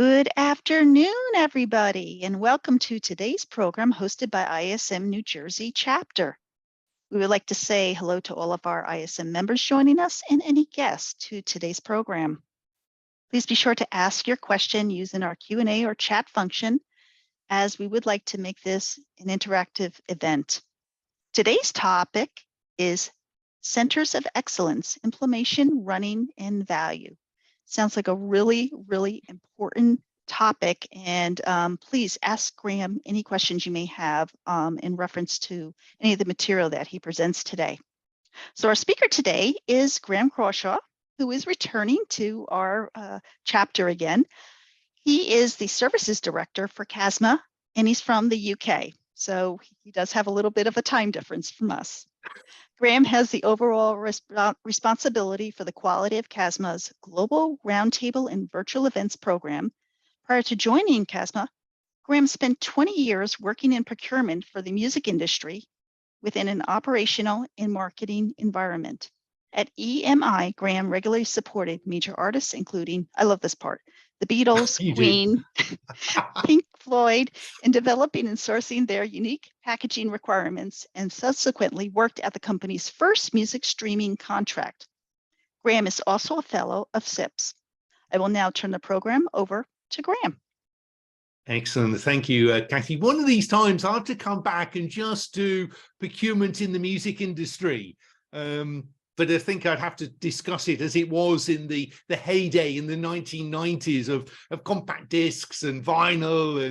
Good afternoon, everybody, and welcome to today's program hosted by ISM New Jersey chapter. We would like to say hello to all of our ISM members joining us and any guests to today's program. Please be sure to ask your question using our Q&A or chat function, as we would like to make this an interactive event. Today's topic is Centers of Excellence, Implementation, Running, and Value. Sounds like a really important topic, and please ask Graham any questions you may have in reference to any of the material that he presents today. So our speaker today is Graham Crawshaw, who is returning to our chapter again. He is the Services Director for CASME, and he's from the UK. So he does have a little bit of a time difference from us. Graham has the overall responsibility for the quality of CASME's Global Roundtable and Virtual Events program. Prior to joining CASME, Graham spent 20 years working in procurement for the music industry within an operational and marketing environment. At EMI, Graham regularly supported major artists, including, I love this part, the Beatles, Queen, Pink Floyd, in developing and sourcing their unique packaging requirements, and subsequently worked at the company's first music streaming contract. Graham is also a fellow of FCIPS. I will now turn the program over to Graham. Excellent. Thank you, Kathy. One of these times I'll have to come back and just do procurement in the music industry. But I think I'd have to discuss it as it was in the heyday in the 1990s of compact discs and vinyl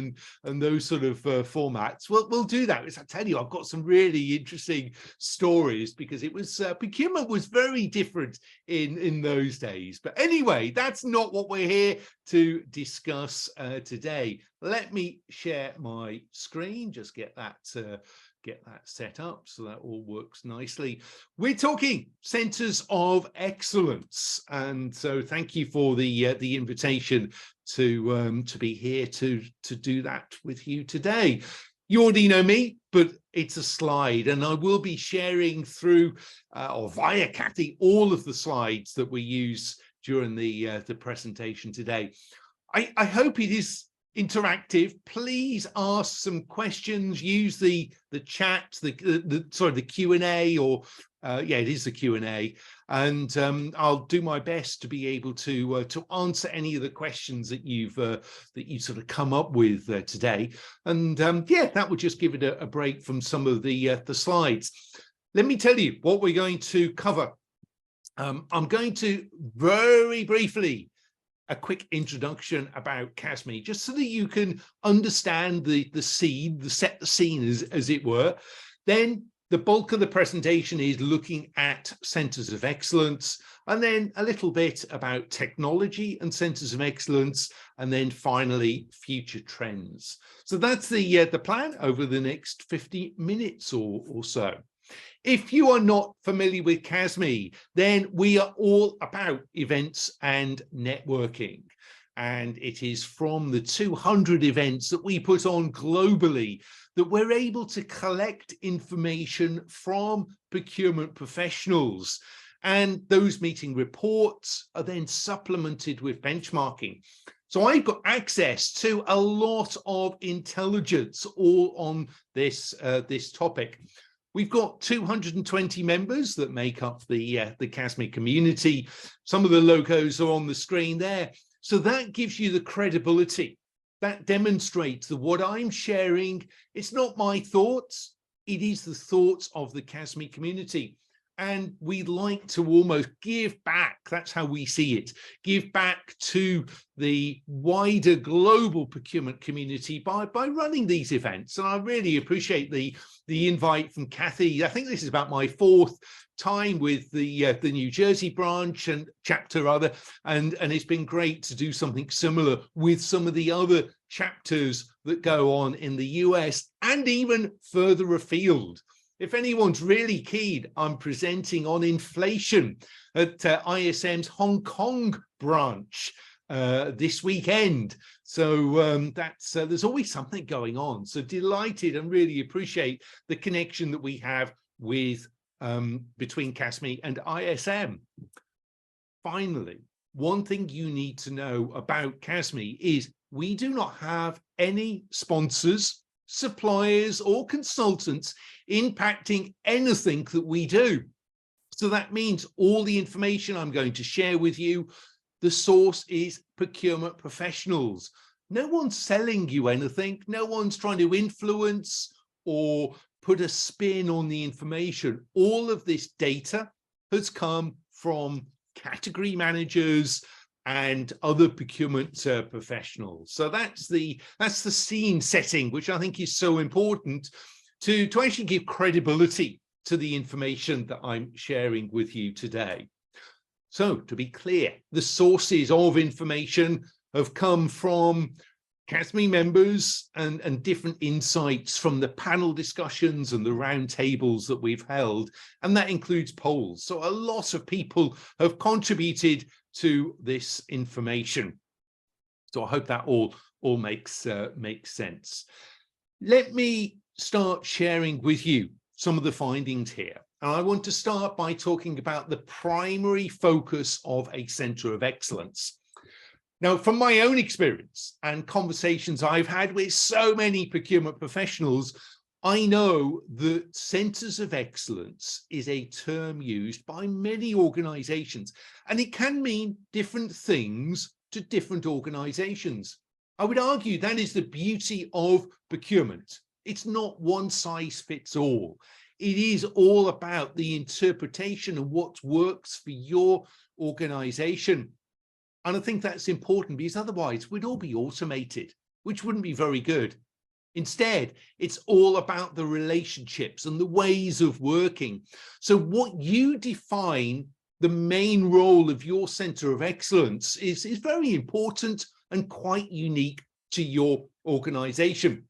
and those sort of formats. We'll do that. As I tell you, I've got some really interesting stories because it was procurement was very different in those days. But anyway, that's not what we're here to discuss today. Let me share my screen. Just get that set up so that all works nicely. We're talking Centers of Excellence, and so thank you for the invitation to be here to do that with you today. You already know me, but it's a slide, and I will be sharing through or via Kathy all of the slides that we use during the presentation today. I hope it is interactive. Please ask some questions, use the chat, the Q&A, or yeah, it is the Q&A, and I'll do my best to be able to answer any of the questions that you've sort of come up with today. And yeah, that would just give it a break from some of the slides. Let me tell you what we're going to cover. I'm going to very briefly a quick introduction about CASME, just so that you can understand the scene, set the scene as it were. Then the bulk of the presentation is looking at Centers of Excellence, and then a little bit about technology and Centers of Excellence, and then finally future trends. So that's the plan over the next 50 minutes or so. If you are not familiar with CASME, then we are all about events and networking. And it is from the 200 events that we put on globally that we're able to collect information from procurement professionals. And those meeting reports are then supplemented with benchmarking. So I've got access to a lot of intelligence all on this topic. We've got 220 members that make up the CASME community. Some of the logos are on the screen there. So that gives you the credibility. That demonstrates that what I'm sharing, it's not my thoughts, it is the thoughts of the CASME community. And we like to almost give back, that's how we see it, give back to the wider global procurement community by running these events. And I really appreciate the invite from Kathy. I think this is about my 4th time with the New Jersey branch and chapter rather, and it's been great to do something similar with some of the other chapters that go on in the US and even further afield. If anyone's really keen, I'm presenting on inflation at ISM's Hong Kong branch this weekend. So there's always something going on. So delighted and really appreciate the connection that we have with between CASME and ISM. Finally, one thing you need to know about CASME is we do not have any sponsors, suppliers, or consultants impacting anything that we do. So that means all the information I'm going to share with you, the source is procurement professionals. No one's selling you anything. No one's trying to influence or put a spin on the information. All of this data has come from category managers and other procurement professionals. So that's the scene setting, which I think is so important to actually give credibility to the information that I'm sharing with you today. So to be clear, the sources of information have come from CASME members and different insights from the panel discussions and the roundtables that we've held, and that includes polls. So a lot of people have contributed to this information. So I hope that all makes sense. Let me start sharing with you some of the findings here. And I want to start by talking about the primary focus of a Centre of Excellence. Now, from my own experience and conversations I've had with so many procurement professionals, I know that Centres of Excellence is a term used by many organisations, and it can mean different things to different organisations. I would argue that is the beauty of procurement. It's not one size fits all. It is all about the interpretation of what works for your organisation. And I think that's important because otherwise we'd all be automated, which wouldn't be very good. Instead, it's all about the relationships and the ways of working. So what you define the main role of your Centre of Excellence is very important and quite unique to your organisation.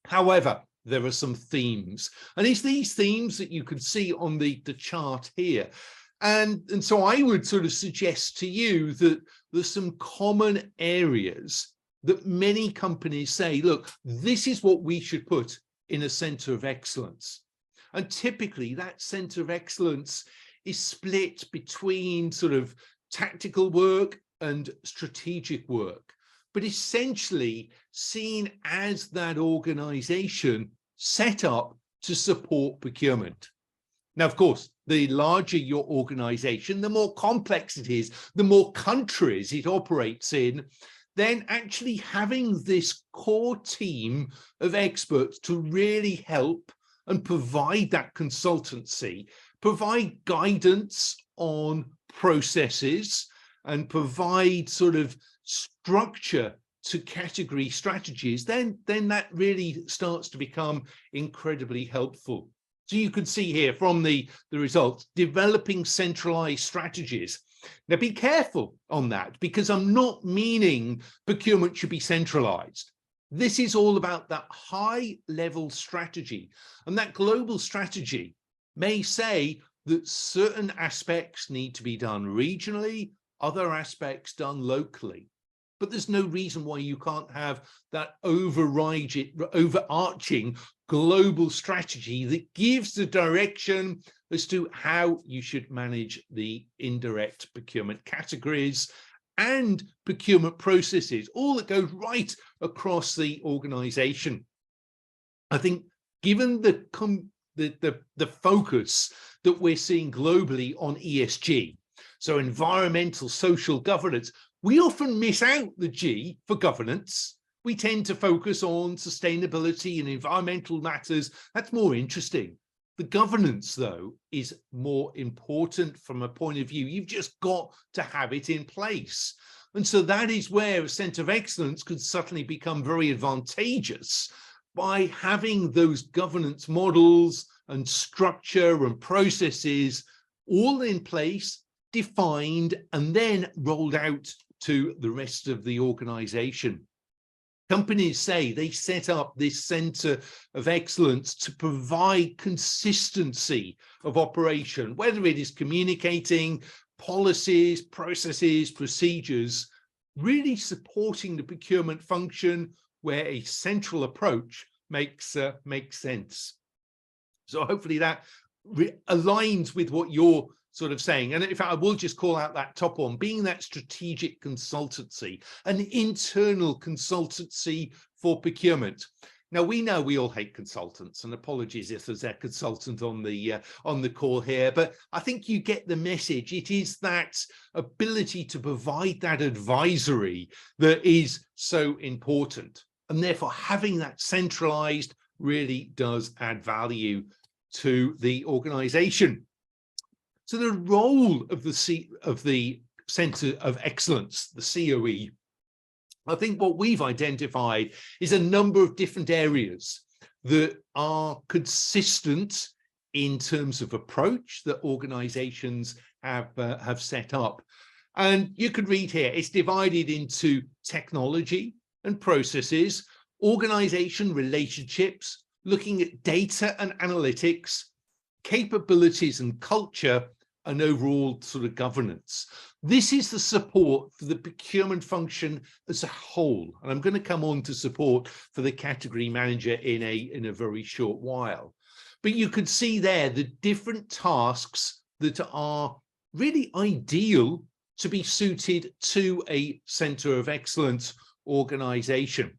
However, there are some themes, and it's these themes that you can see on the chart here. And so I would sort of suggest to you that there's some common areas that many companies say, look, this is what we should put in a Centre of Excellence. And typically that Centre of Excellence is split between sort of tactical work and strategic work, but essentially seen as that organisation set up to support procurement. Now, of course, the larger your organisation, the more complex it is, the more countries it operates in, then actually having this core team of experts to really help and provide that consultancy, provide guidance on processes and provide sort of structure to category strategies, then that really starts to become incredibly helpful. So you can see here from the results, developing centralized strategies. Now be careful on that, because I'm not meaning procurement should be centralized. This is all about that high level strategy, and that global strategy may say that certain aspects need to be done regionally, other aspects done locally. But there's no reason why you can't have that overarching global strategy that gives the direction as to how you should manage the indirect procurement categories and procurement processes, all that goes right across the organization. I think given the focus that we're seeing globally on ESG, so environmental, social governance, we often miss out the G for governance. We tend to focus on sustainability and environmental matters. That's more interesting. The governance, though, is more important from a point of view. You've just got to have it in place. And so that is where a Centre of Excellence could suddenly become very advantageous by having those governance models and structure and processes all in place, defined, and then rolled out to the rest of the organization. Companies say they set up this Centre of Excellence to provide consistency of operation, whether it is communicating policies, processes, procedures, really supporting the procurement function where a central approach makes sense. So hopefully that aligns with what you're sort of saying. And in fact, I will just call out that top one, being that strategic consultancy, an internal consultancy for procurement. Now, we know we all hate consultants, and apologies if there's a consultant on the call here, but I think you get the message. It is that ability to provide that advisory that is so important, and therefore having that centralized really does add value to the organization. So the role of the Centre of Excellence, the COE, I think what we've identified is a number of different areas that are consistent in terms of approach that organizations have set up. And you could read here, it's divided into technology and processes, organization relationships, looking at data and analytics, capabilities and culture, and overall sort of governance. This is the support for the procurement function as a whole. And I'm going to come on to support for the category manager in a very short while. But you could see there the different tasks that are really ideal to be suited to a Centre of Excellence organization.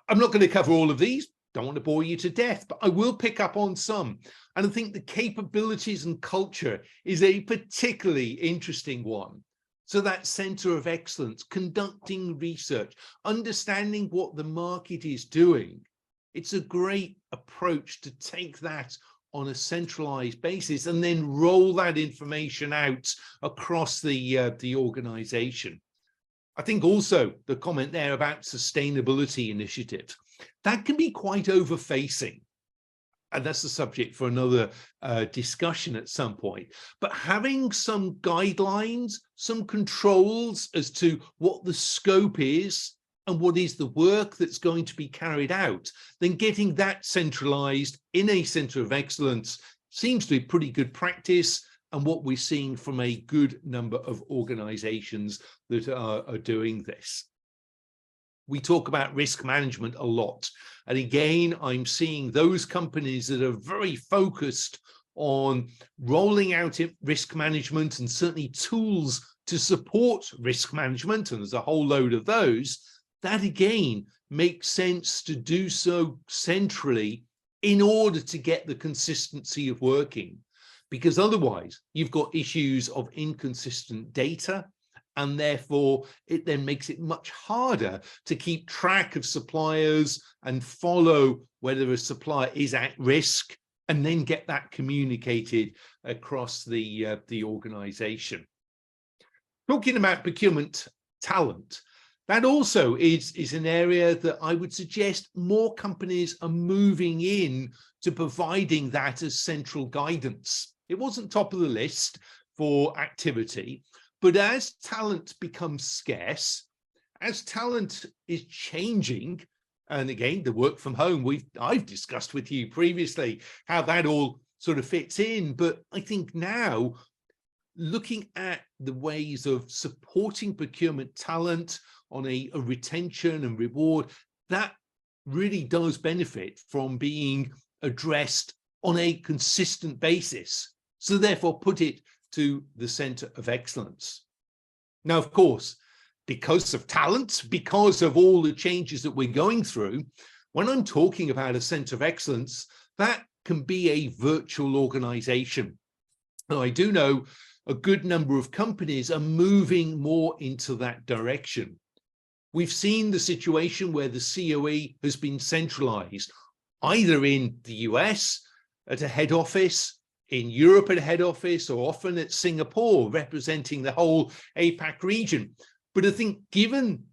I'm not going to cover all of these. Don't want to bore you to death, but I will pick up on some. And I think the capabilities and culture is a particularly interesting one. So that Centre of Excellence, conducting research, understanding what the market is doing. It's a great approach to take that on a centralized basis and then roll that information out across the organization. I think also the comment there about sustainability initiatives, that can be quite overfacing. And that's the subject for another discussion at some point. But having some guidelines, some controls as to what the scope is and what is the work that's going to be carried out, then getting that centralized in a Centre of Excellence seems to be pretty good practice, and what we're seeing from a good number of organizations that are doing this. We talk about risk management a lot. And again, I'm seeing those companies that are very focused on rolling out risk management and certainly tools to support risk management, and there's a whole load of those. That again makes sense to do so centrally in order to get the consistency of working, because otherwise you've got issues of inconsistent data, and therefore it then makes it much harder to keep track of suppliers and follow whether a supplier is at risk and then get that communicated across the organization. Talking about procurement talent, that also is an area that I would suggest more companies are moving in to providing that as central guidance. It wasn't top of the list for activity, but as talent becomes scarce, as talent is changing, and again, the work from home, I've discussed with you previously how that all sort of fits in, but I think now looking at the ways of supporting procurement talent on a retention and reward, that really does benefit from being addressed on a consistent basis. So therefore put it to the Centre of Excellence. Now, of course, because of talent, because of all the changes that we're going through, when I'm talking about a Centre of Excellence, that can be a virtual organization. And I do know a good number of companies are moving more into that direction. We've seen the situation where the COE has been centralized, either in the US at a head office, in Europe at a head office, or often at Singapore, representing the whole APAC region. But I think given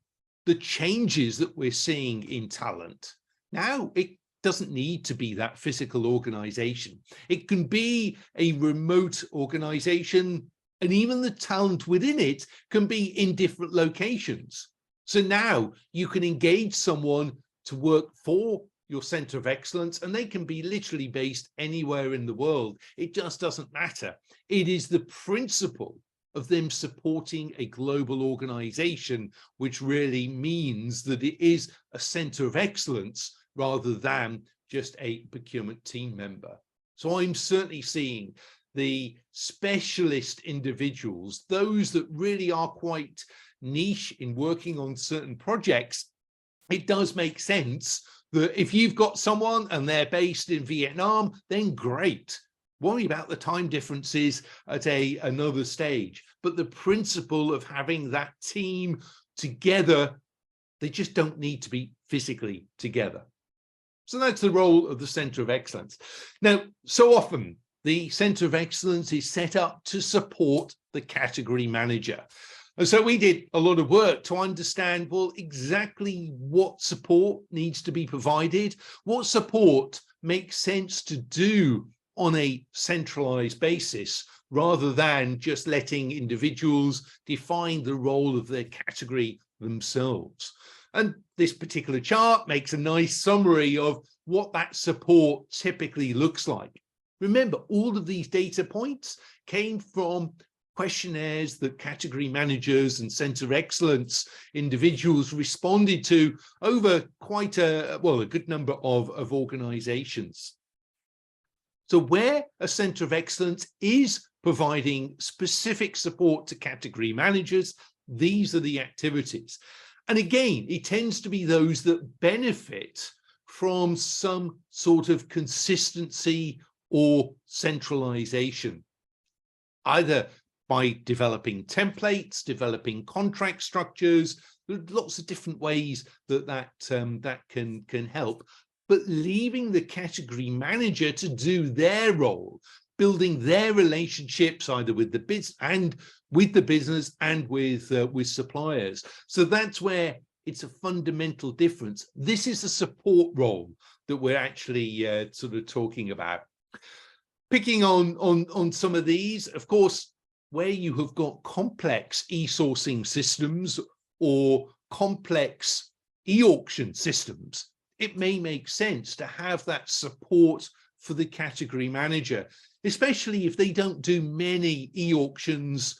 the changes that we're seeing in talent, now it doesn't need to be that physical organization. It can be a remote organization, and even the talent within it can be in different locations. So now you can engage someone to work for your Centre of Excellence, and they can be literally based anywhere in the world. It just doesn't matter. It is the principle of them supporting a global organization, which really means that it is a Centre of Excellence rather than just a procurement team member. So I'm certainly seeing the specialist individuals, those that really are quite niche in working on certain projects, it does make sense that if you've got someone and they're based in Vietnam, then great. Worry about the time differences at another stage. But the principle of having that team together, they just don't need to be physically together. So that's the role of the Centre of Excellence. Now, so often the Centre of Excellence is set up to support the category manager. And so we did a lot of work to understand, well, exactly what support needs to be provided, what support makes sense to do on a centralized basis, rather than just letting individuals define the role of their category themselves. And this particular chart makes a nice summary of what that support typically looks like. Remember, all of these data points came from questionnaires that category managers and Centre of Excellence individuals responded to over quite a good number of organizations. So where a Centre of Excellence is providing specific support to category managers, these are the activities. And again, it tends to be those that benefit from some sort of consistency or centralization, either by developing templates, developing contract structures. There are lots of different ways that can help, but leaving the category manager to do their role, building their relationships either with the business and with suppliers. So that's where it's a fundamental difference. This is a support role that we're actually sort of talking about. Picking on some of these, of course, where you have got complex e-sourcing systems or complex e-auction systems, it may make sense to have that support for the category manager, especially if they don't do many e-auctions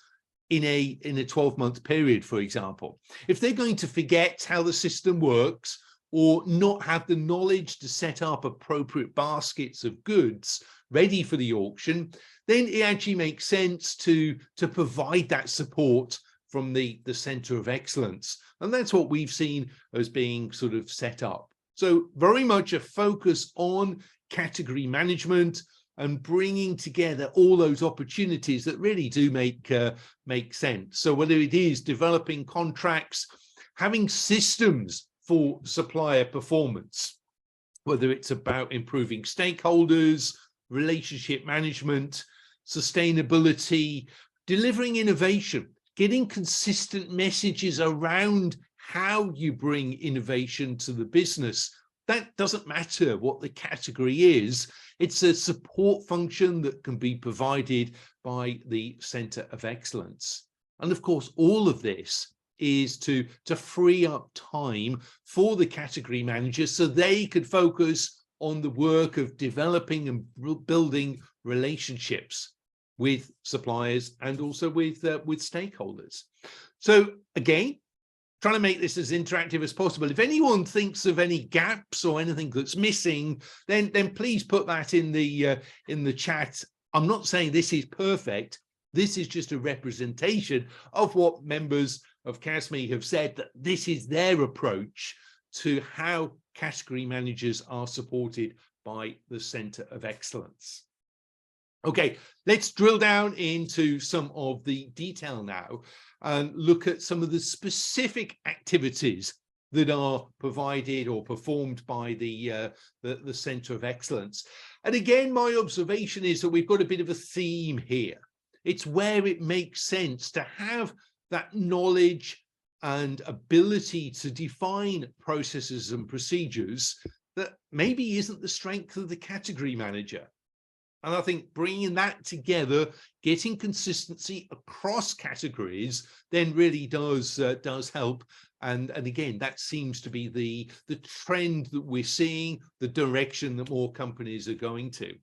in a 12-month period, for example. If they're going to forget how the system works or not have the knowledge to set up appropriate baskets of goods ready for the auction, then it actually makes sense to provide that support from the Centre of Excellence. And that's what we've seen as being sort of set up. So very much a focus on category management and bringing together all those opportunities that really do make sense. So whether it is developing contracts, having systems for supplier performance, whether it's about improving stakeholders, relationship management, sustainability, delivering innovation, getting consistent messages around how you bring innovation to the business. That doesn't matter what the category is. It's a support function that can be provided by the Centre of Excellence. And of course, all of this is to free up time for the category managers so they could focus on the work of developing and building relationships with suppliers and also with stakeholders. So again, trying to make this as interactive as possible. If anyone thinks of any gaps or anything that's missing, then please put that in the chat. I'm not saying this is perfect. This is just a representation of what members of CASME have said, that this is their approach to how category managers are supported by the Centre of Excellence. Okay, let's drill down into some of the detail now and look at some of the specific activities that are provided or performed by the Centre of Excellence. And again, my observation is that we've got a bit of a theme here. It's where it makes sense to have that knowledge and ability to define processes and procedures that maybe isn't the strength of the category manager. And I think bringing that together, getting consistency across categories, then really does help. And again, that seems to be the trend that we're seeing, the direction that more companies are going to.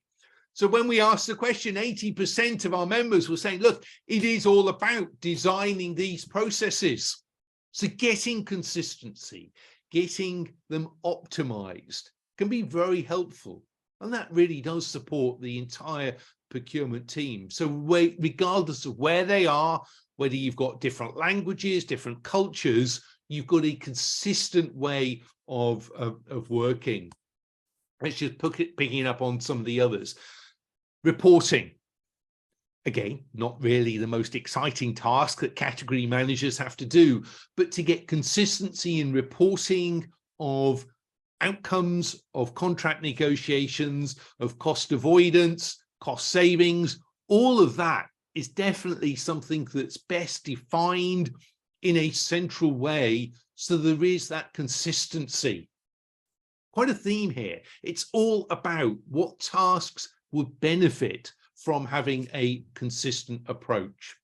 So when we asked the question, 80% of our members were saying, look, it is all about designing these processes. So getting consistency, getting them optimized can be very helpful. And that really does support the entire procurement team. So regardless of where they are, whether you've got different languages, different cultures, you've got a consistent way of working. Let's just picking up on some of the others. Reporting. Again, not really the most exciting task that category managers have to do, but to get consistency in reporting of outcomes of contract negotiations, of cost avoidance, cost savings, all of that is definitely something that's best defined in a central way, so there is that consistency. Quite a theme here. It's all about what tasks would benefit from having a consistent approach.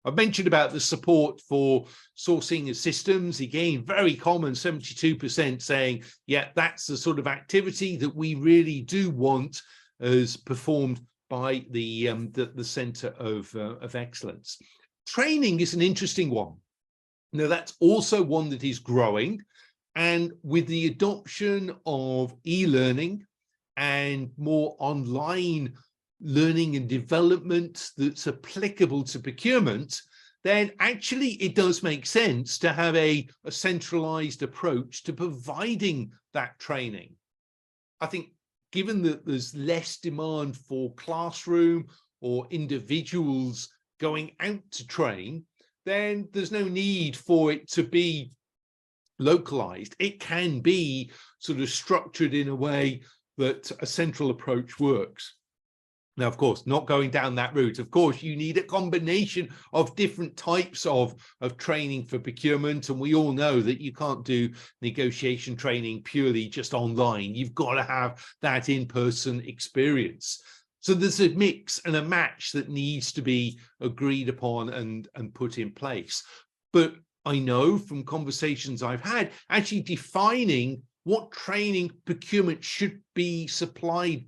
I've mentioned about the support for sourcing of systems. Again, very common, 72% saying, yeah, that's the sort of activity that we really do want as performed by the Centre of Excellence. Training is an interesting one. Now, that's also one that is growing. And with the adoption of e-learning and more online learning and development that's applicable to procurement, then actually it does make sense to have a centralized approach to providing that training. I think given that there's less demand for classroom or individuals going out to train, then there's no need for it to be localized. It can be sort of structured in a way that a central approach works. Now, of course, not going down that route. Of course, you need a combination of different types of training for procurement. And we all know that you can't do negotiation training purely just online. You've got to have that in-person experience. So there's a mix and a match that needs to be agreed upon and put in place. But I know from conversations I've had, actually defining what training procurement should be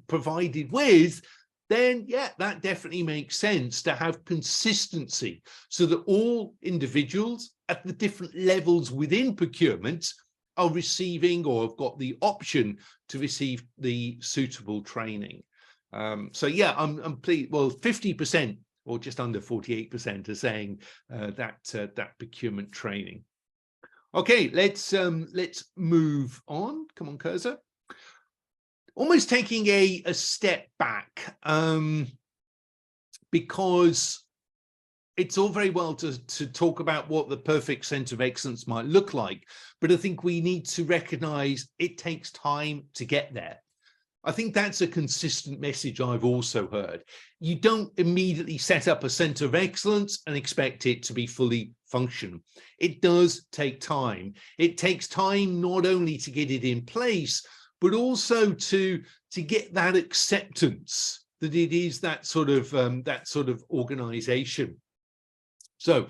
provided with, then yeah, that definitely makes sense to have consistency so that all individuals at the different levels within procurement are receiving or have got the option to receive the suitable training. So yeah, I'm pleased. Well, 50% or just under 48% are saying that procurement training. Okay, let's move on. Come on, cursor. Almost taking a step back, because it's all very well to talk about what the perfect Centre of Excellence might look like, but I think we need to recognize it takes time to get there. I think that's a consistent message I've also heard. You don't immediately set up a Centre of Excellence and expect it to be fully functional. It does take time. It takes time not only to get it in place, but also to get that acceptance that it is that sort of organization. So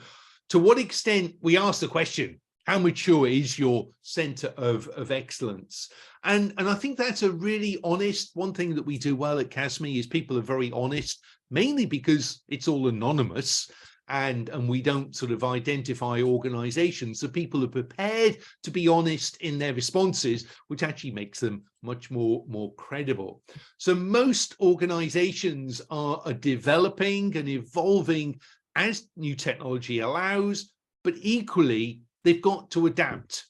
to what extent, we ask the question, how mature is your Centre of Excellence? And I think that's a really honest, one thing that we do well at CASME is people are very honest, mainly because it's all anonymous. And we don't sort of identify organizations, so people are prepared to be honest in their responses, which actually makes them much more credible. So most organizations are developing and evolving as new technology allows, but equally they've got to adapt.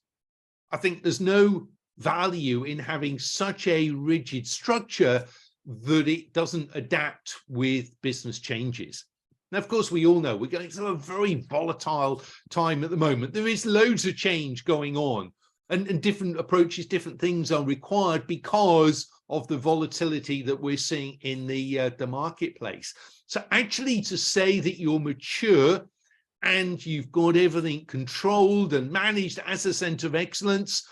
I think there's no value in having such a rigid structure that it doesn't adapt with business changes. Now, of course, we all know we're going through a very volatile time at the moment. There is loads of change going on and different approaches, different things are required because of the volatility that we're seeing in the marketplace. So actually to say that you're mature and you've got everything controlled and managed as a Centre of Excellence,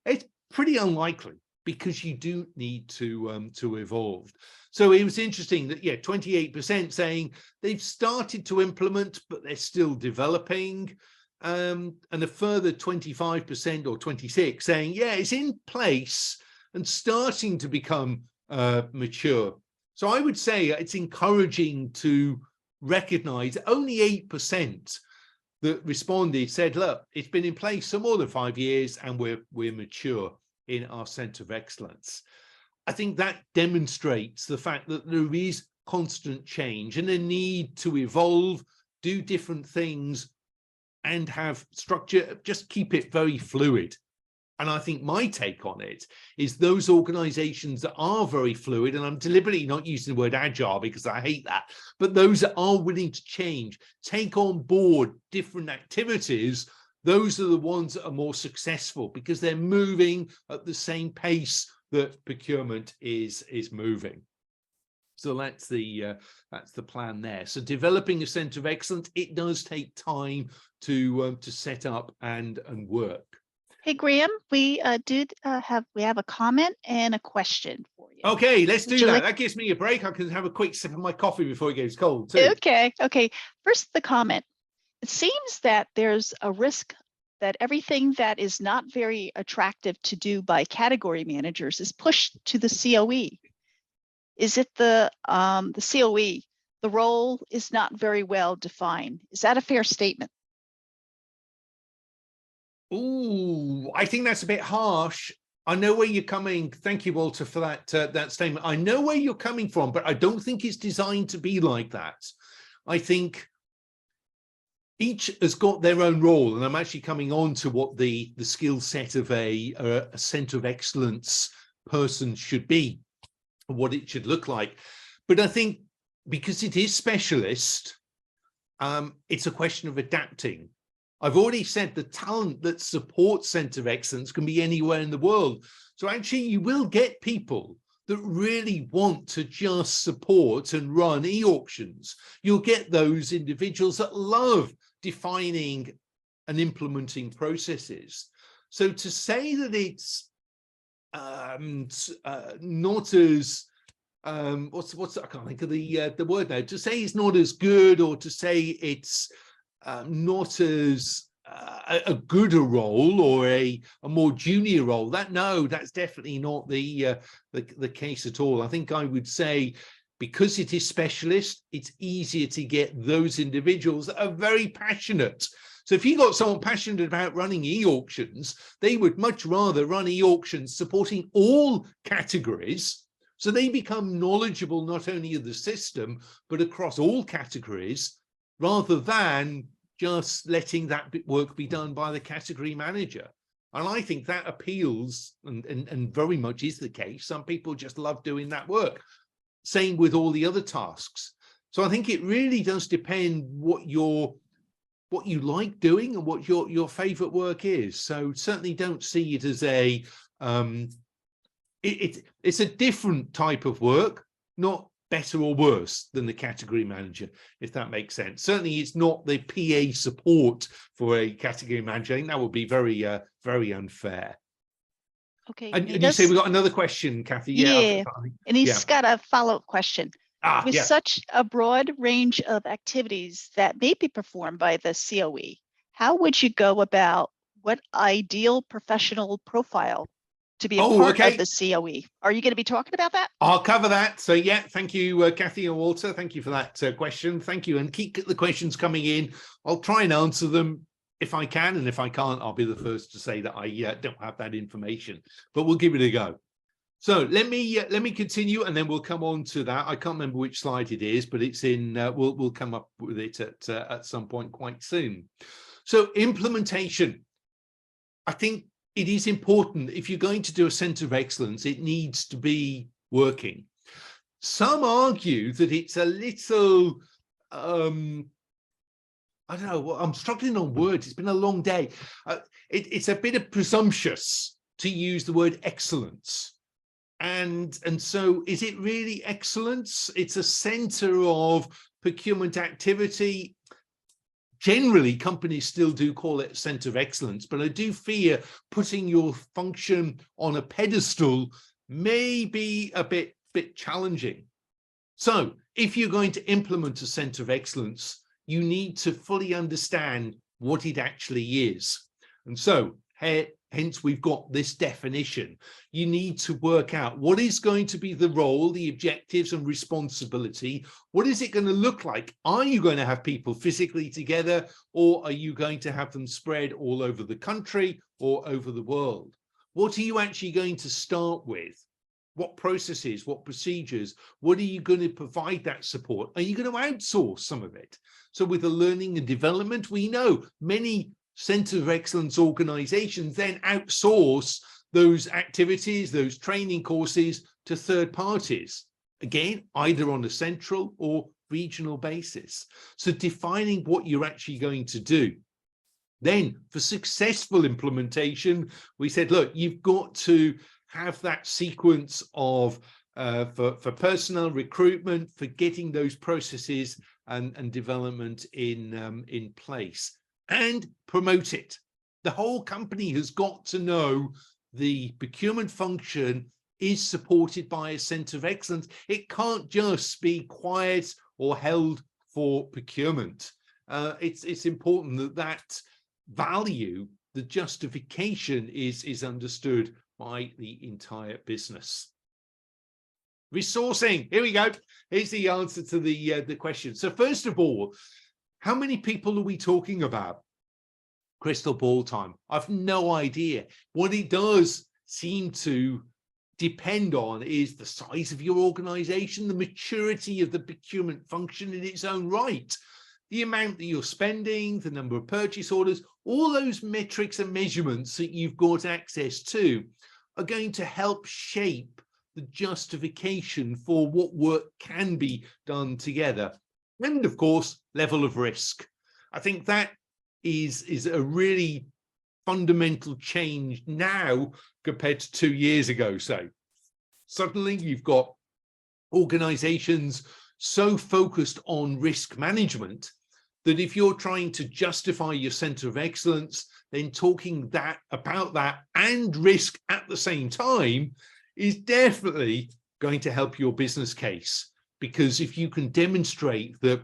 it's pretty unlikely because you do need to evolve. So it was interesting that, yeah, 28% saying they've started to implement, but they're still developing. And a further 25% or 26% saying, yeah, it's in place and starting to become mature. So I would say it's encouraging to recognize only 8% that responded said, look, it's been in place for more than 5 years and we're mature in our Centre of Excellence. I think that demonstrates the fact that there is constant change and a need to evolve, do different things, and have structure, just keep it very fluid. And I think my take on it is those organizations that are very fluid, and I'm deliberately not using the word agile because I hate that, but those that are willing to change, take on board different activities, those are the ones that are more successful because they're moving at the same pace that procurement is moving. So that's the plan there. So developing a center of excellence, it does take time to set up and work. Hey, Graham, we have a comment and a question for you. Okay, let's do that. Like... That gives me a break. I can have a quick sip of my coffee before it gets cold too. Okay. First, the comment. It seems that there's a risk that everything that is not very attractive to do by category managers is pushed to the COE. Is it the COE? The role is not very well defined. Is that a fair statement? Ooh, I think that's a bit harsh. I know where you're coming. Thank you, Walter, for that statement. I know where you're coming from, but I don't think it's designed to be like that. I think each has got their own role, and I'm actually coming on to what the skill set of a center of excellence person should be, what it should look like. But I think because it is specialist, it's a question of adapting. I've already said the talent that supports Center of Excellence can be anywhere in the world. So actually you will get people that really want to just support and run e-auctions. You'll get those individuals that love defining and implementing processes. So to say that it's not as what's I can't think of the word now. To say it's not as good, or to say it's not as a good a role, or a more junior role, that's definitely not the case at all. I think I would say, because it is specialist, it's easier to get those individuals that are very passionate. So if you got someone passionate about running e-auctions, they would much rather run e-auctions supporting all categories. So they become knowledgeable not only of the system, but across all categories, rather than just letting that work be done by the category manager. And I think that appeals, and very much is the case. Some people just love doing that work. Same with all the other tasks. So I think it really does depend what you like doing and what your favorite work is. So certainly don't see it as a it's a different type of work, not better or worse than the category manager, if that makes sense. Certainly it's not the PA support for a category manager. I think that would be very very unfair. Okay. And you say we got another question, Kathy? Yeah. And he's got a follow-up question. With such a broad range of activities that may be performed by the COE, how would you go about what ideal professional profile to be a part of the COE? Are you going to be talking about that? I'll cover that. So yeah, thank you, Kathy and Walter. Thank you for that question. Thank you. And keep the questions coming in. I'll try and answer them if I can. And if I can't, I'll be the first to say that I don't have that information, but we'll give it a go. So let me continue, and then we'll come on to that. I can't remember which slide it is, but it's in. We'll come up with it at some point quite soon. So implementation. I think it is important. If you're going to do a center of excellence, it needs to be working. Some argue that it's a little. I don't know. I'm struggling on words. It's been a long day. It's a bit of presumptuous to use the word excellence. And so is it really excellence? It's a center of procurement activity. Generally, companies still do call it a center of excellence, but I do fear putting your function on a pedestal may be a bit challenging. So if you're going to implement a center of excellence, you need to fully understand what it actually is. And so hence, we've got this definition. You need to work out what is going to be the role, the objectives and responsibility. What is it going to look like? Are you going to have people physically together, or are you going to have them spread all over the country or over the world? What are you actually going to start with? What processes, what procedures, what are you going to provide that support? Are you going to outsource some of it? So with the learning and development, we know many Centre of Excellence organizations then outsource those activities, those training courses to third parties. Again, either on a central or regional basis. So defining what you're actually going to do. Then for successful implementation, we said, look, you've got to have that sequence of for personnel recruitment, for getting those processes and development in place, and promote it. The whole company has got to know the procurement function is supported by a Centre of Excellence. It can't just be quiet or held for procurement. It's important that that value, the justification is understood by the entire business. Resourcing, here we go. Here's the answer to the question. So first of all, how many people are we talking about? Crystal ball time. I've no idea. What it does seem to depend on is the size of your organization, the maturity of the procurement function in its own right, the amount that you're spending, the number of purchase orders, all those metrics and measurements that you've got access to are going to help shape the justification for what work can be done together. And of course, level of risk. I think that is a really fundamental change now compared to 2 years ago. So suddenly you've got organizations so focused on risk management that if you're trying to justify your Centre of Excellence, then talking about that and risk at the same time is definitely going to help your business case. Because if you can demonstrate that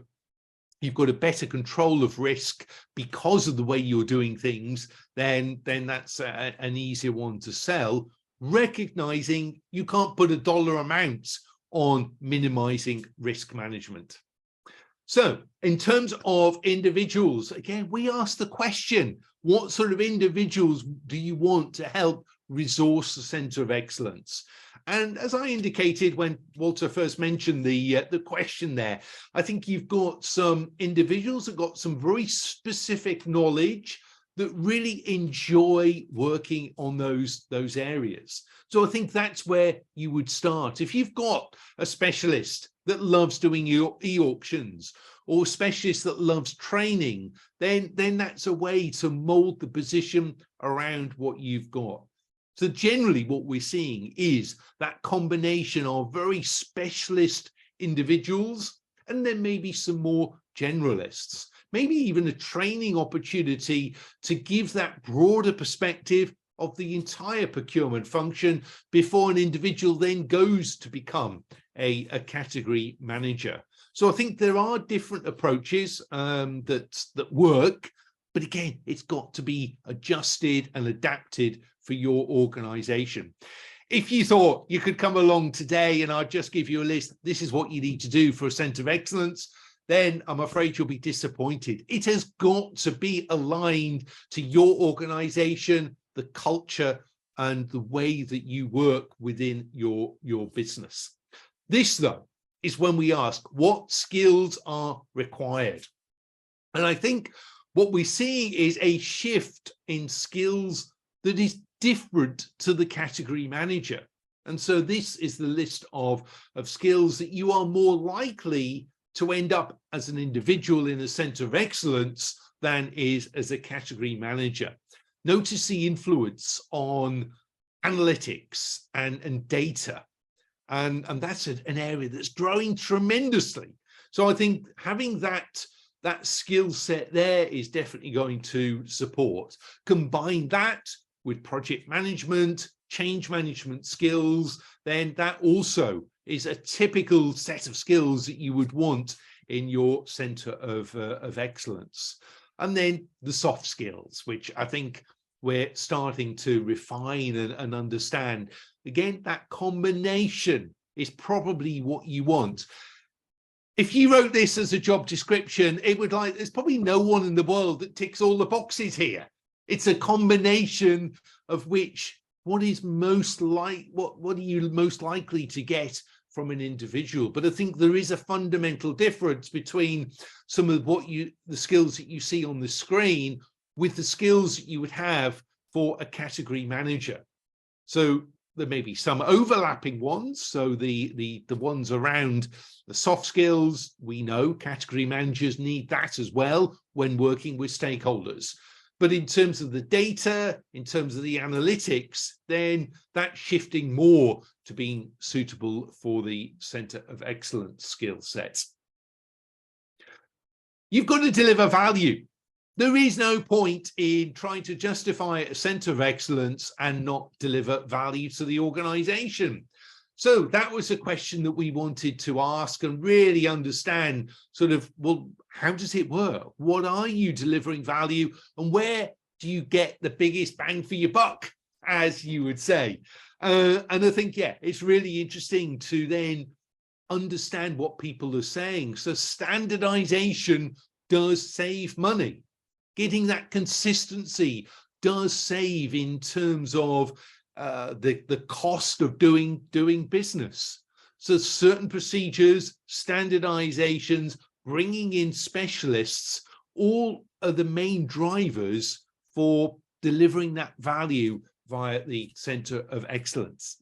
you've got a better control of risk because of the way you're doing things, then that's an easier one to sell, recognizing you can't put a dollar amount on minimizing risk management. So in terms of individuals, again, we ask the question, what sort of individuals do you want to help resource the Centre of Excellence? And as I indicated when Walter first mentioned the question there, I think you've got some individuals that got some very specific knowledge that really enjoy working on those areas. So I think that's where you would start. If you've got a specialist that loves doing your e-auctions or a specialist that loves training, then that's a way to mold the position around what you've got. So generally what we're seeing is that combination of very specialist individuals and then maybe some more generalists, maybe even a training opportunity to give that broader perspective of the entire procurement function before an individual then goes to become a category manager. So I think there are different approaches that work, but again, it's got to be adjusted and adapted for your organization. If you thought you could come along today and I'd just give you a list, this is what you need to do for a Centre of Excellence, then I'm afraid you'll be disappointed. It has got to be aligned to your organization, the culture, and the way that you work within your business. This, though, is when we ask what skills are required. And I think what we're seeing is a shift in skills that is different to the category manager. And so this is the list of skills that you are more likely to end up as an individual in a Centre of Excellence than is as a category manager. Notice the influence on analytics and data. And that's an area that's growing tremendously. So I think having that skill set there is definitely going to support. Combine that with project management, change management skills, then that also is a typical set of skills that you would want in your Centre of Excellence. And then the soft skills, which I think we're starting to refine and understand. Again, that combination is probably what you want. If you wrote this as a job description, it would there's probably no one in the world that ticks all the boxes here. It's a combination of which what are you most likely to get from an individual? But I think there is a fundamental difference between some of the skills that you see on the screen with the skills that you would have for a category manager. So there may be some overlapping ones. So the ones around the soft skills, we know category managers need that as well when working with stakeholders. But in terms of the data, in terms of the analytics, then that's shifting more to being suitable for the Centre of Excellence skill sets. You've got to deliver value. There is no point in trying to justify a Centre of Excellence and not deliver value to the organisation. So that was a question that we wanted to ask and really understand sort of, well, how does it work? What are you delivering value, and where do you get the biggest bang for your buck, as you would say? And I think, yeah, it's really interesting to then understand what people are saying. So standardization does save money. Getting that consistency does save in terms of the cost of doing business. So certain procedures, standardizations, bringing in specialists, all are the main drivers for delivering that value via the Centre of Excellence.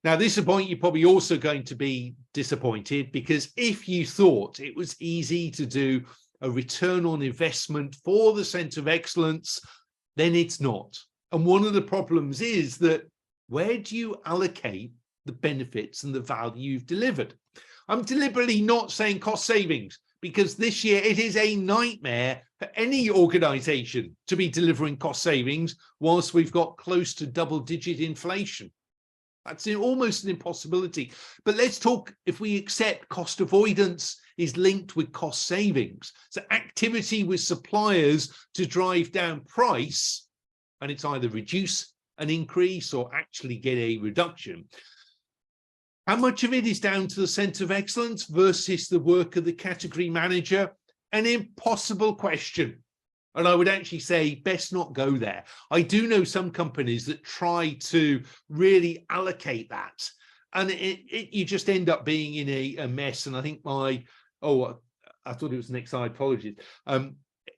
Now, this is a point you're probably also going to be disappointed, because if you thought it was easy to do a return on investment for the Centre of Excellence, then it's not. And one of the problems is that where do you allocate the benefits and the value you've delivered? I'm deliberately not saying cost savings, because this year it is a nightmare for any organisation to be delivering cost savings whilst we've got close to double-digit inflation. That's almost an impossibility. But let's talk, if we accept cost avoidance is linked with cost savings. So activity with suppliers to drive down price, and it's either reduce an increase or actually get a reduction. How much of it is down to the Centre of Excellence versus the work of the category manager? An impossible question. And I would actually say best not go there. I do know some companies that try to really allocate that, and you just end up being in a mess. And I think I thought it was next slide, apologies.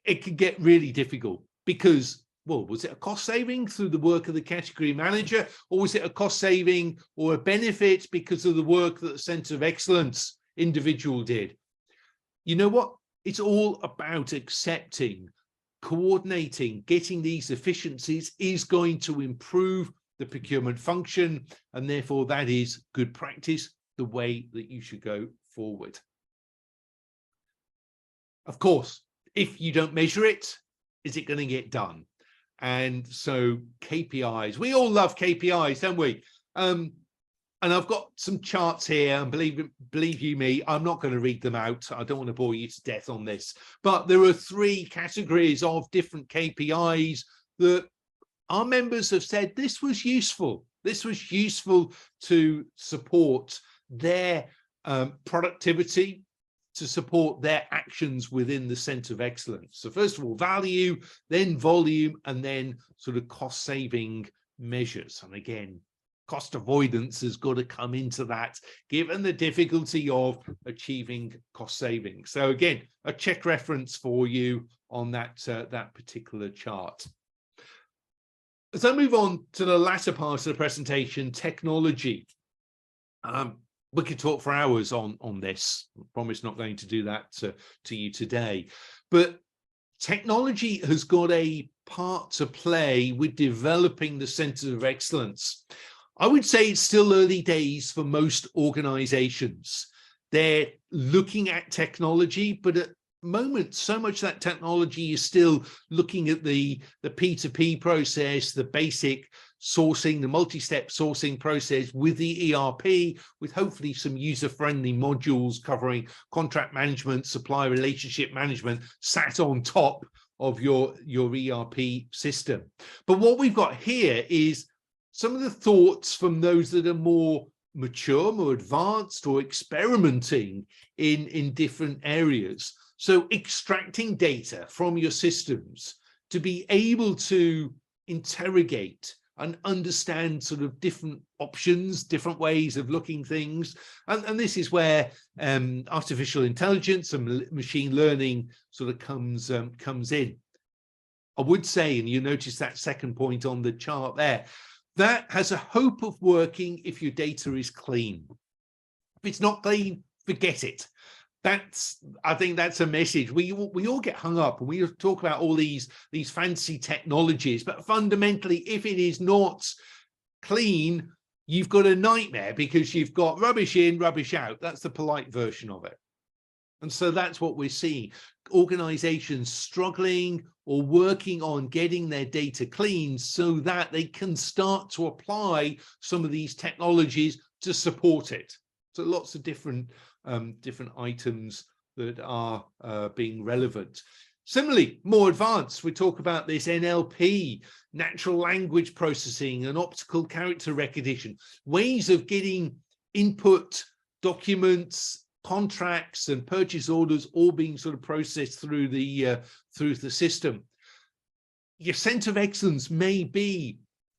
It can get really difficult because, well, was it a cost saving through the work of the category manager, or was it a cost saving or a benefit because of the work that the Centre of Excellence individual did? You know what? It's all about accepting, coordinating, getting these efficiencies is going to improve the procurement function, and therefore that is good practice, the way that you should go forward. Of course, if you don't measure it, is it going to get done? And so KPIs, we all love KPIs, don't we? And I've got some charts here, and believe you me, I'm not going to read them out. I don't want to bore you to death on this, but there are 3 categories of different KPIs that our members have said this was useful. This was useful to support their productivity, to support their actions within the Centre of Excellence. So first of all, value, then volume, and then sort of cost saving measures. And again, cost avoidance has got to come into that, given the difficulty of achieving cost savings. So again, a check reference for you on that, that particular chart. As I move on to the latter part of the presentation, technology. We could talk for hours on this. I promise not going to do that to you today. But technology has got a part to play with developing the Centre of Excellence. I would say it's still early days for most organizations. They're looking at technology, but at the moment, so much of that technology is still looking at the P2P process, the basic sourcing, the multi-step sourcing process with the ERP, with hopefully some user-friendly modules covering contract management, supplier relationship management, sat on top of your ERP system. But what we've got here is some of the thoughts from those that are more mature, more advanced, or experimenting in different areas. So extracting data from your systems to be able to interrogate and understand sort of different options, different ways of looking things. And this is where artificial intelligence and machine learning sort of comes in. I would say, and you notice that second point on the chart there, that has a hope of working if your data is clean. If it's not clean, forget it. I think that's a message. We all get hung up and we talk about all these fancy technologies, but fundamentally, if it is not clean, you've got a nightmare because you've got rubbish in, rubbish out. That's the polite version of it. And so that's what we're seeing. Organizations struggling or working on getting their data clean so that they can start to apply some of these technologies to support it. So lots of different items that are being relevant. Similarly, more advanced, we talk about this NLP, natural language processing and optical character recognition, ways of getting input, documents, contracts and purchase orders all being sort of processed through the system. Your Centre of Excellence may be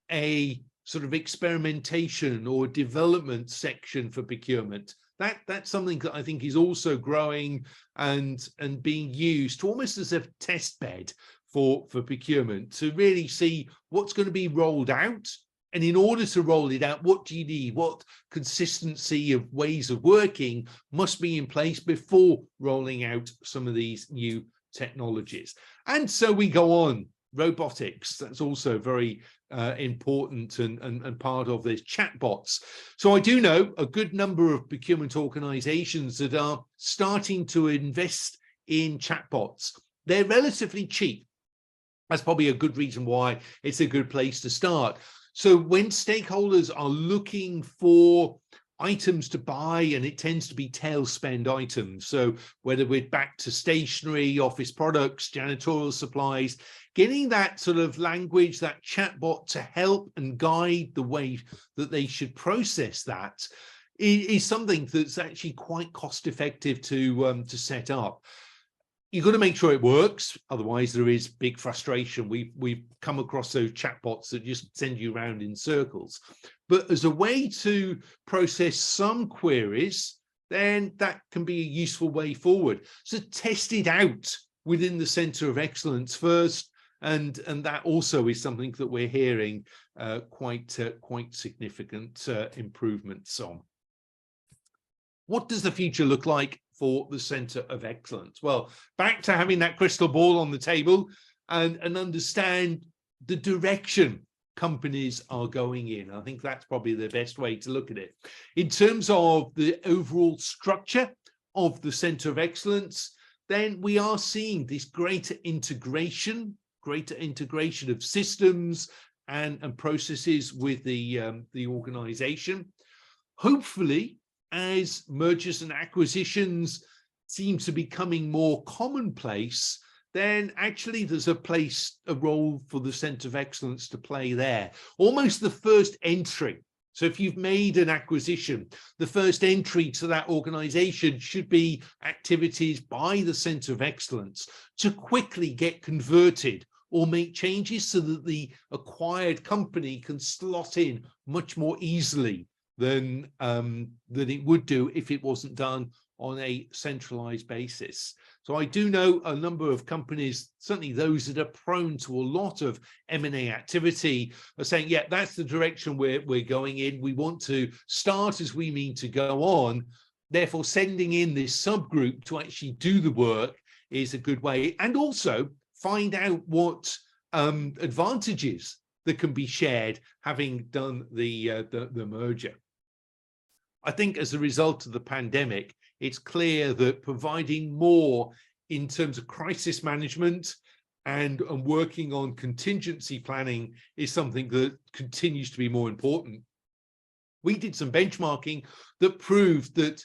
a sort of experimentation or development section for procurement. That's something that I think is also growing and being used almost as a test bed for procurement to really see what's going to be rolled out. And in order to roll it out, what do you need? What consistency of ways of working must be in place before rolling out some of these new technologies? And so we go on. Robotics, that's also very important and part of this. Chatbots. So I do know a good number of procurement organizations that are starting to invest in chatbots. They're relatively cheap. That's probably a good reason why it's a good place to start. So when stakeholders are looking for items to buy, and it tends to be tail spend items, so whether we're back to stationery, office products, janitorial supplies, getting that sort of language, that chatbot to help and guide the way that they should process that is something that's actually quite cost effective to set up. You've got to make sure it works, otherwise there is big frustration. We've come across those chatbots that just send you around in circles. But as a way to process some queries, then that can be a useful way forward. So test it out within the Centre of Excellence first, and that also is something that we're hearing quite significant improvements on. What does the future look like for the Centre of Excellence? Well, back to having that crystal ball on the table and understand the direction companies are going in. I think that's probably the best way to look at it. In terms of the overall structure of the Centre of Excellence, then we are seeing this greater integration of systems and processes with the organization. Hopefully, as mergers and acquisitions seem to be becoming more commonplace, then actually there's a role for the Centre of Excellence to play there. Almost the first entry. So if you've made an acquisition, the first entry to that organization should be activities by the Centre of Excellence to quickly get converted or make changes so that the acquired company can slot in much more easily than it would do if it wasn't done on a centralized basis. So I do know a number of companies, certainly those that are prone to a lot of M&A activity, are saying, yeah, that's the direction we're going in. We want to start as we mean to go on. Therefore, sending in this subgroup to actually do the work is a good way. And also find out what advantages that can be shared having done the merger. I think as a result of the pandemic, it's clear that providing more in terms of crisis management and working on contingency planning is something that continues to be more important. We did some benchmarking that proved that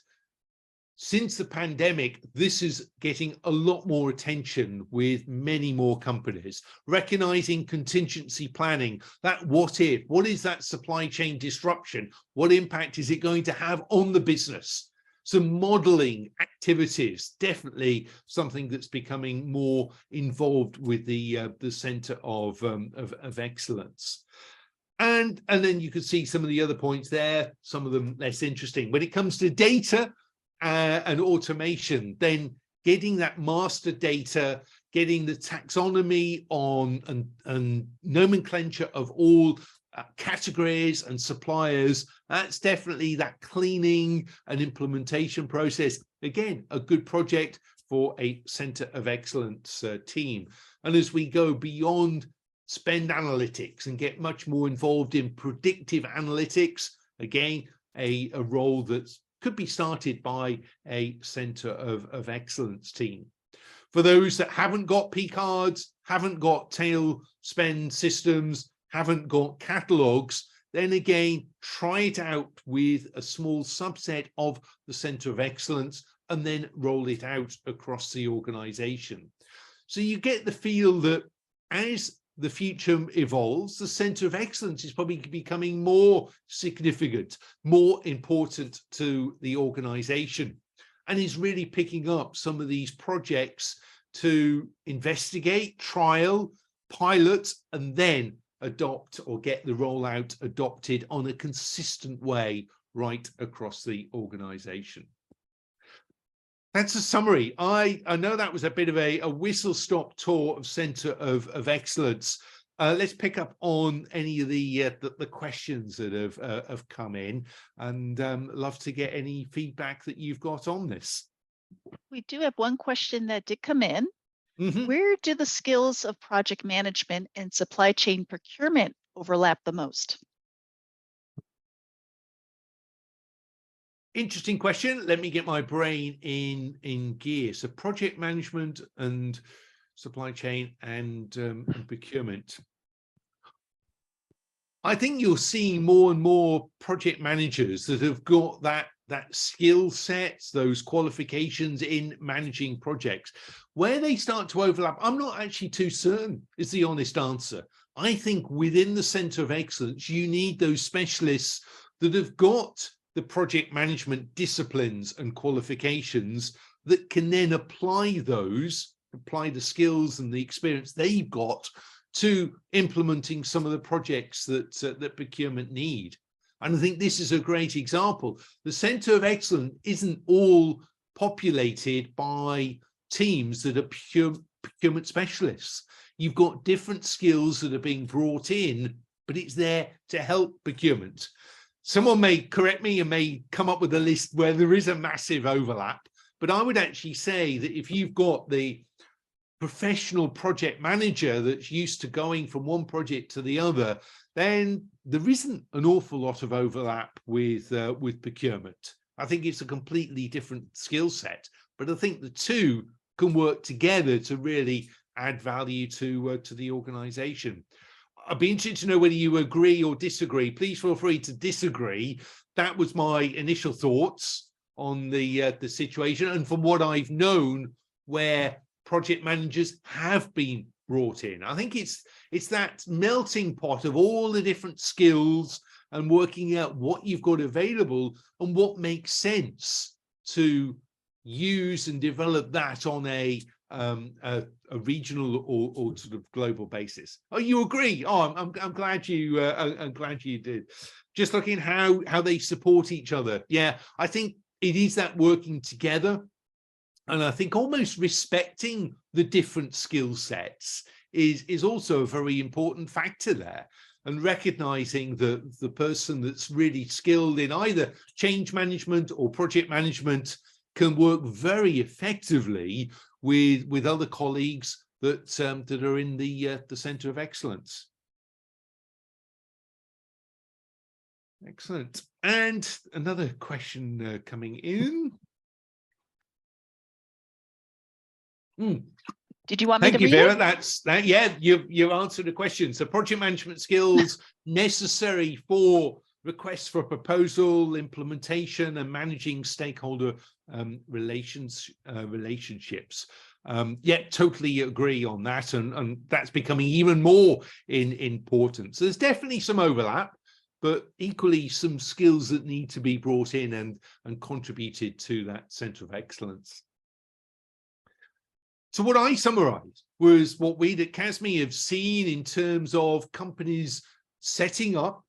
since the pandemic, this is getting a lot more attention with many more companies, recognizing contingency planning, that what if, what is that supply chain disruption? What impact is it going to have on the business? So modeling activities, definitely something that's becoming more involved with the Centre of Excellence. And then you can see some of the other points there, some of them less interesting. When it comes to data and automation, then getting that master data, getting the taxonomy on and nomenclature of all categories and suppliers, that's definitely that cleaning and implementation process. Again, a good project for a Centre of Excellence team. And as we go beyond spend analytics and get much more involved in predictive analytics, again, a role that could be started by a Centre of Excellence team. For those that haven't got P cards, haven't got tail spend systems, haven't got catalogs, then again, try it out with a small subset of the Centre of Excellence and then roll it out across the organization. So you get the feel that as the future evolves, the Centre of Excellence is probably becoming more significant, more important to the organization, and is really picking up some of these projects to investigate, trial, pilot, and then adopt or get the rollout adopted on a consistent way right across the organization. That's a summary. I know that was a bit of a whistle-stop tour of Centre of Excellence. Let's pick up on any of the questions that have come in, and love to get any feedback that you've got on this. We do have one question that did come in. Mm-hmm. Where do the skills of project management and supply chain procurement overlap the most? Interesting question. Let me get my brain in gear. So project management and supply chain and procurement. I think you're seeing more and more project managers that have got that skill sets, those qualifications in managing projects. Where they start to overlap, I'm not actually too certain, is the honest answer. I think within the Centre of Excellence, you need those specialists that have got the project management disciplines and qualifications that can then apply the skills and the experience they've got to implementing some of the projects that procurement need. And I think this is a great example. The Centre of Excellence isn't all populated by teams that are procurement specialists. You've got different skills that are being brought in, but it's there to help procurement. Someone may correct me and may come up with a list where there is a massive overlap, but I would actually say that if you've got the professional project manager that's used to going from one project to the other, then there isn't an awful lot of overlap with procurement. I think it's a completely different skill set, but I think the two can work together to really add value to the organization. I'd be interested to know whether you agree or disagree. Please feel free to disagree. That was my initial thoughts on the situation, and from what I've known, where project managers have been brought in. I think it's that melting pot of all the different skills and working out what you've got available and what makes sense to use and develop that on a regional or sort of global basis. Oh, you agree? Oh, I'm glad you did. Just looking how they support each other. Yeah, I think it is that working together, and I think almost respecting the different skill sets is also a very important factor there, and recognizing that the person that's really skilled in either change management or project management can work very effectively with other colleagues that are in the Centre of Excellence. Excellent. And another question coming in. Did you want me to read it? Vera. That's that. Yeah, you answered the question. So project management skills necessary for requests for proposal, implementation, and managing stakeholder relationships. Yeah, totally agree on that, and that's becoming even more important. So there's definitely some overlap, but equally some skills that need to be brought in and contributed to that Centre of Excellence. So what I summarized was what we at CASME have seen in terms of companies setting up,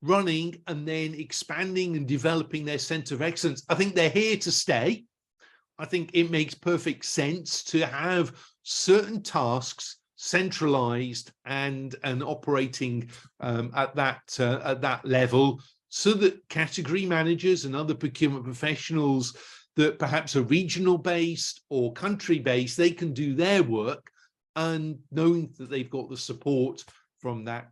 running, and then expanding and developing their Centre of Excellence. I think they're here to stay. I think it makes perfect sense to have certain tasks centralized and operating at that level, so that category managers and other procurement professionals that perhaps are regional based or country based, they can do their work, and knowing that they've got the support from that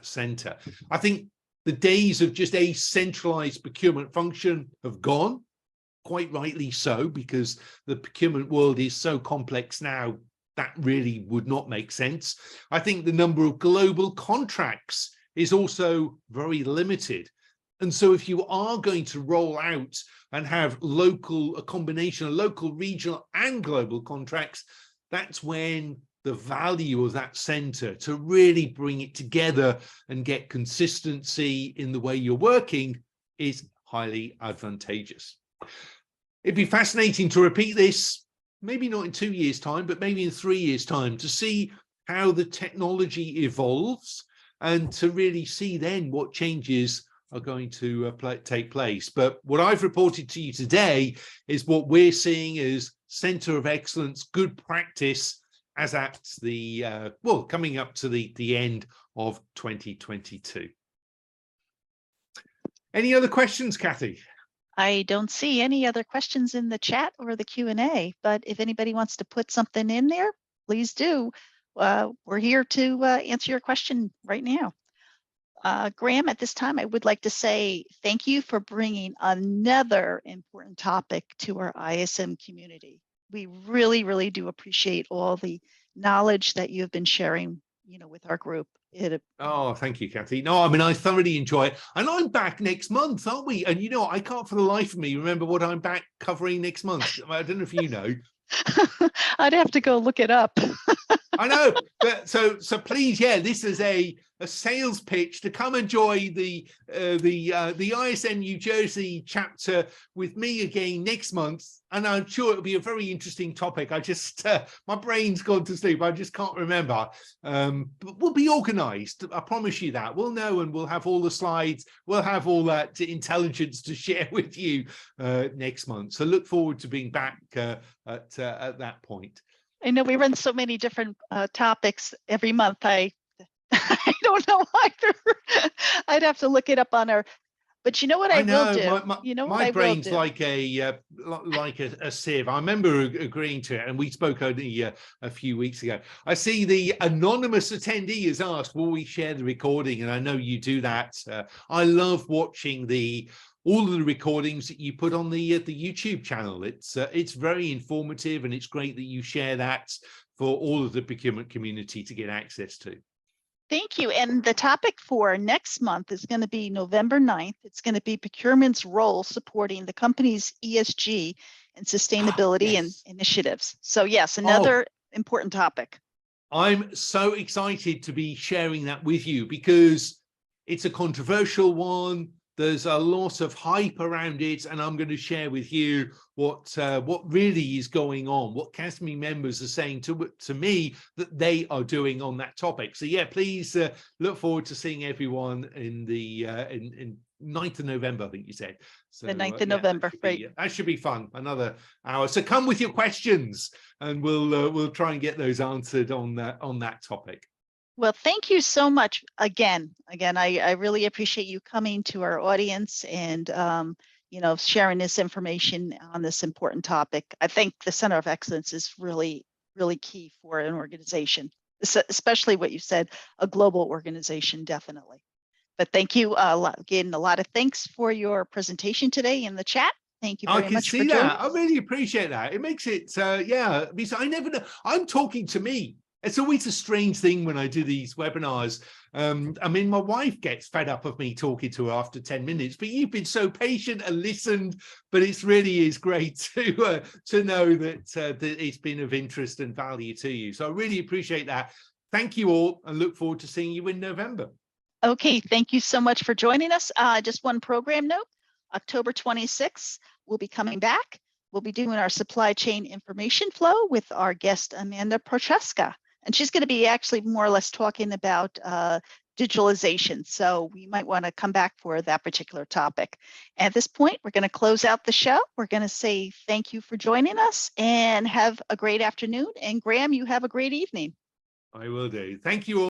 center. I think the days of just a centralized procurement function have gone, quite rightly so, because the procurement world is so complex now that really would not make sense. I think the number of global contracts is also very limited. And so if you are going to roll out and have a combination of local, regional and global contracts, that's when the value of that center to really bring it together and get consistency in the way you're working is highly advantageous. It'd be fascinating to repeat this, maybe not in 2 years' time, but maybe in 3 years' time, to see how the technology evolves and to really see then what changes are going to take place. But what I've reported to you today is what we're seeing as Centre of Excellence, good practice, as at the, coming up to the end of 2022. Any other questions, Kathy? I don't see any other questions in the chat or the Q&A, but if anybody wants to put something in there, please do. We're here to answer your question right now. Graham, at this time, I would like to say thank you for bringing another important topic to our ISM community. We really, really do appreciate all the knowledge that you've been sharing, with our group. Oh, thank you, Kathy. No, I mean, I thoroughly enjoy it. And I'm back next month, aren't we? And I can't for the life of me remember what I'm back covering next month. I don't know if you know. I'd have to go look it up. I know, but so please, yeah, this is a sales pitch to come and join the ISM New Jersey chapter with me again next month, and I'm sure it'll be a very interesting topic. I just my brain's gone to sleep. I just can't remember. But we'll be organised. I promise you that. We'll know, and we'll have all the slides. We'll have all that intelligence to share with you next month. So look forward to being back at that point. I know we run so many different topics every month. I don't know either. I'd have to look it up on our. But you know what I will do? My brain's like a sieve. I remember agreeing to it, and we spoke only a few weeks ago. I see the anonymous attendee has asked, will we share the recording? And I know you do that. I love watching all of the recordings that you put on the YouTube channel. It's very informative, and it's great that you share that for all of the procurement community to get access to. Thank you. And the topic for next month is going to be November 9th. It's going to be procurement's role supporting the company's ESG and sustainability and initiatives. So yes, another important topic. I'm so excited to be sharing that with you because it's a controversial one. There's a lot of hype around it, and I'm going to share with you what really is going on, what CASME members are saying to me that they are doing on that topic. So yeah, please look forward to seeing everyone in the in 9th of November, I think you said. So, the 9th of November, right? That should be fun. Another hour. So come with your questions, and we'll try and get those answered on that topic. Well, thank you so much again. I really appreciate you coming to our audience and sharing this information on this important topic. I think the Center of Excellence is really, really key for an organization, especially what you said, a global organization, definitely. But thank you again. A lot of thanks for your presentation today in the chat. Thank you very much for joining. I really appreciate that. It makes it, because I never know. I'm talking to me. It's always a strange thing when I do these webinars. I mean, my wife gets fed up of me talking to her after 10 minutes, but you've been so patient and listened. But it really is great to know that it's been of interest and value to you. So I really appreciate that. Thank you all, and look forward to seeing you in November. Okay, thank you so much for joining us. Just one program note, October 26th, we'll be coming back. We'll be doing our supply chain information flow with our guest, Amanda Prochaska. And she's going to be actually more or less talking about digitalization. So we might want to come back for that particular topic. At this point, we're going to close out the show. We're going to say thank you for joining us and have a great afternoon. And Graham, you have a great evening. I will do. Thank you all.